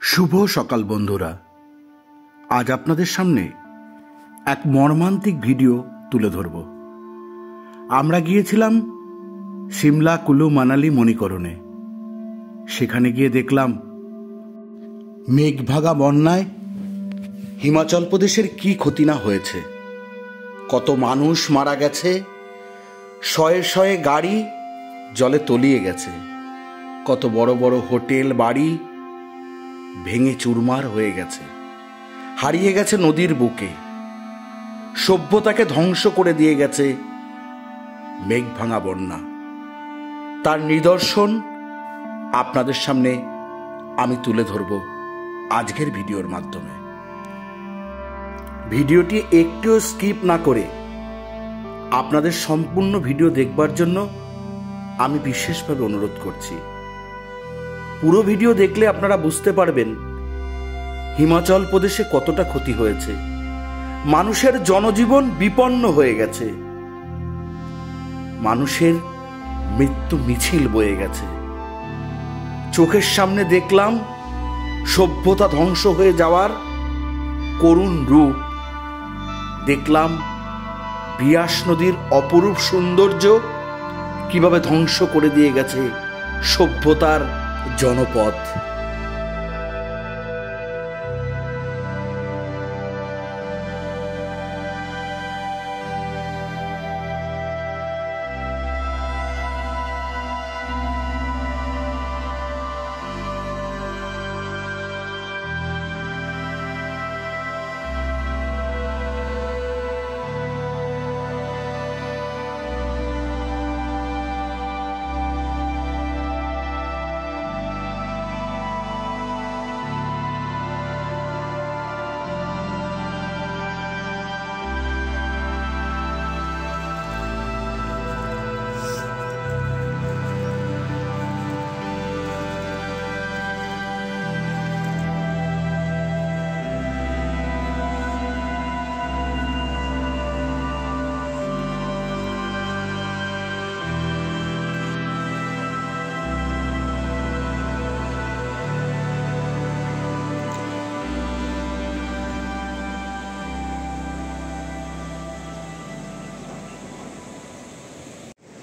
শুভ সকাল বন্ধুরা, আজ আপনাদের সামনে এক মর্মান্তিক ভিডিও তুলে ধরব। আমরা গিয়েছিলাম সিমলা, কুলু, মানালি, মণিকরণে। সেখানে গিয়ে দেখলাম মেঘভাগা বন্যায় হিমাচল প্রদেশের কি ক্ষতি না হয়েছে। কত মানুষ মারা গেছে, শয়ে শয়ে গাড়ি জলে তলিয়ে গেছে, কত বড় বড় হোটেল বাড়ি ভেঙে চুরমার হয়ে গেছে, হারিয়ে গেছে নদীর বুকে, সভ্যতাকে ধ্বংস করে দিয়ে গেছে মেঘভাঙা বন্যা। তার নিদর্শন আপনাদের সামনে আমি তুলে ধরব আজকের ভিডিওর মাধ্যমে। ভিডিওটি একটুও স্কিপ না করে আপনাদের সম্পূর্ণ ভিডিও দেখবার জন্য আমি বিশেষভাবে অনুরোধ করছি। পুরো ভিডিও দেখলে আপনারা বুঝতে পারবেন হিমাচল প্রদেশে কতটা ক্ষতি হয়েছে। মানুষের জনজীবন বিপন্ন হয়ে গেছে, মানুষের মৃত্যু মিছিল বয়ে গেছে। চোখের সামনে দেখলাম সভ্যতা ধ্বংস হয়ে যাওয়ার করুণ রূপ। দেখলাম বিয়াস নদীর অপরূপ সৌন্দর্য কিভাবে ধ্বংস করে দিয়ে গেছে সভ্যতার জনপদ।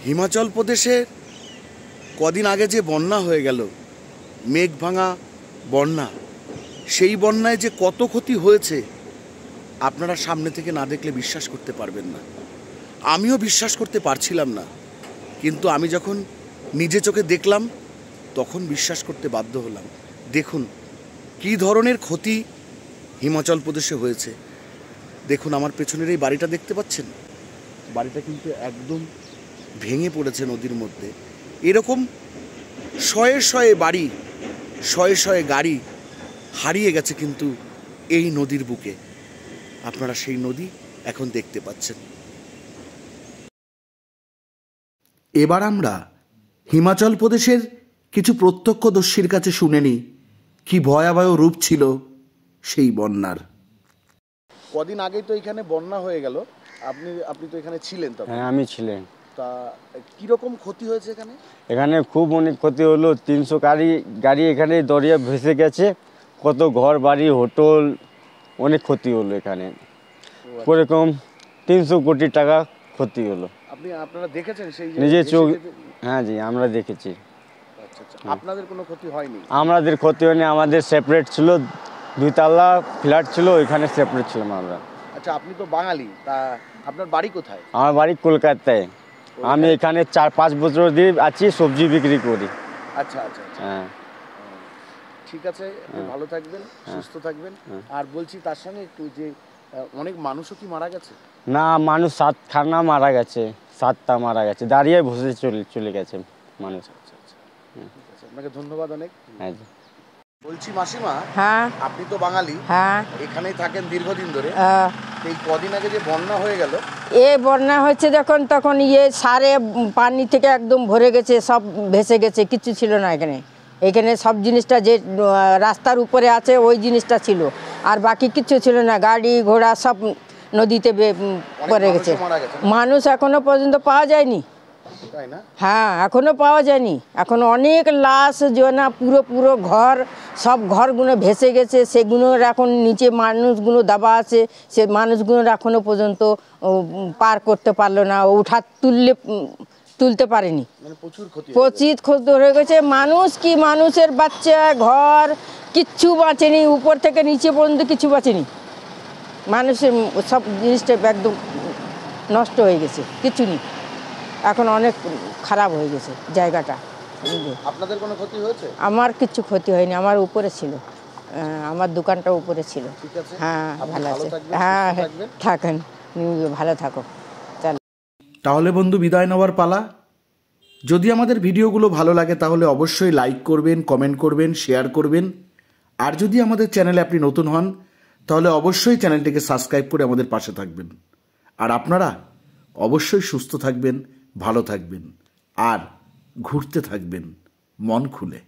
হিমাচল প্রদেশে কদিন আগে যে বন্যা হয়ে গেল, মেঘভাঙা বন্যা, সেই বন্যায় যে কত ক্ষতি হয়েছে আপনারা সামনে থেকে না দেখলে বিশ্বাস করতে পারবেন না। আমিও বিশ্বাস করতে পারছিলাম না, কিন্তু আমি যখন নিজে চোখে দেখলাম তখন বিশ্বাস করতে বাধ্য হলাম। দেখুন কি ধরনের ক্ষতি হিমাচল প্রদেশে হয়েছে। দেখুন আমার পেছনের এই বাড়িটা দেখতে পাচ্ছেন, বাড়িটা কিন্তু একদম ভেঙে পড়েছে নদীর মধ্যে। এরকম শয়ে শয়ে বাড়ি, শয়ে শয়ে গাড়ি হারিয়ে গেছে কিন্তু এই নদীর বুকে। আপনারা সেই নদী এখন দেখতে পাচ্ছেন। এবার আমরা হিমাচল প্রদেশের কিছু প্রত্যক্ষদর্শীর কাছে শুনে নিই কি ভয়াবহ রূপ ছিল সেই বন্যার। কদিন আগেই তো এখানে বন্যা হয়ে গেল, আপনি তো এখানে ছিলেন? হ্যাঁ, আমি ছিলেন। তা কিরকম ক্ষতি হয়েছে এখানে? এখানে খুব অনেক ক্ষতি হলো। 300 গাড়ি এখানে দরিয়া ভেসে গেছে, কত ঘর বাড়ি হোটেল অনেক ক্ষতি হলো এখানে। ওরকম 300 কোটি টাকা ক্ষতি হলো। আপনারা দেখেছেন সেই নিজের চোখ? হ্যাঁ জি, আমরা দেখেছি। আপনাদের কোনো ক্ষতি হয়নি? আমাদের ক্ষতি হয়নি, আমাদের সেপারেট ছিল, 2 তলা ফ্ল্যাট ছিল, ওইখানে সেপারেট ছিলাম আমরা। আচ্ছা, আপনি তো বাঙালি, তা আপনার বাড়ি কোথায়? আমার বাড়ি কলকাতায়। আমি এখানে 4-5 বছর দিয়ে আছি, সবজি বিক্রি করি। আচ্ছা আচ্ছা, হ্যাঁ ঠিক আছে, ভালো থাকবেন, সুস্থ থাকবেন। আর বলছি তার সঙ্গে একটু যে অনেক মানুষও কি মারা গেছে? না, মানুষ 7খানা মারা গেছে, 7টা মারা গেছে, দাঁড়িয়ে বসে চলে গেছে মানুষ। আচ্ছা আচ্ছা, আপনাকে ধন্যবাদ অনেক। হ্যাঁ, বলছি মাসিমা, হ্যাঁ আপনি তো বাঙালি, হ্যাঁ এখানেই থাকেন দীর্ঘদিন ধরে। এই কদিন আগে যে বন্যা হয়ে গেল, বন্যা হচ্ছে যখন, তখন সারে পানি থেকে একদম ভরে গেছে, সব ভেসে গেছে, কিছু ছিল না এখানে। এখানে সব জিনিসটা যে রাস্তার উপরে আছে ওই জিনিসটা ছিল, আর বাকি কিছু ছিল না। গাড়ি ঘোড়া সব নদীতে পড়ে গেছে। মানুষ এখনো পর্যন্ত পাওয়া যায়নি। তাই না? হ্যাঁ, এখনো পাওয়া যায়নি। এখন অনেক লাশ জনা, পুরো পুরো ঘর, সব ঘরগুলো ভেসে গেছে। সেগুলোর এখন নিচে মানুষগুলো দাবা আছে, সে মানুষগুলোর এখনো পর্যন্ত পার করতে পারলো না, তুলতে পারেনি। মানে প্রচুর ক্ষতি হয়ে গেছে। মানুষ কি, মানুষের বাচ্চা, ঘর কিচ্ছু বাঁচেনি, উপর থেকে নিচে পর্যন্ত কিছু বাঁচেনি। মানুষের সব জিনিসটা একদম নষ্ট হয়ে গেছে, কিছু নেই। এখন অনেক খারাপ হয়ে গেছে জায়গাটা। আপনাদের কোনো ক্ষতি হয়েছে? আমার কিছু ক্ষতি হয়নি, আমার উপরে ছিল, আমার দোকানটা উপরে ছিল। ঠিক আছে, হ্যাঁ, আপনি ভালো ভালো আছে। থাকবেন, হ্যাঁ, সুস্থ থাকবেন। থাকেন, ভালো থাকো। তাহলে বন্ধু, বিদায় নেওয়ার পালা। যদি আমাদের ভিডিওগুলো ভালো লাগে তাহলে অবশ্যই লাইক করবেন, কমেন্ট করবেন, শেয়ার করবেন। আর যদি আমাদের চ্যানেলে আপনি নতুন হন তাহলে অবশ্যই চ্যানেলটিকে সাবস্ক্রাইব করে আমাদের পাশে থাকবেন। আর আপনারা অবশ্যই সুস্থ থাকবেন, ভালো থাকবেন আর ঘুরতে থাকবেন মন খুলে।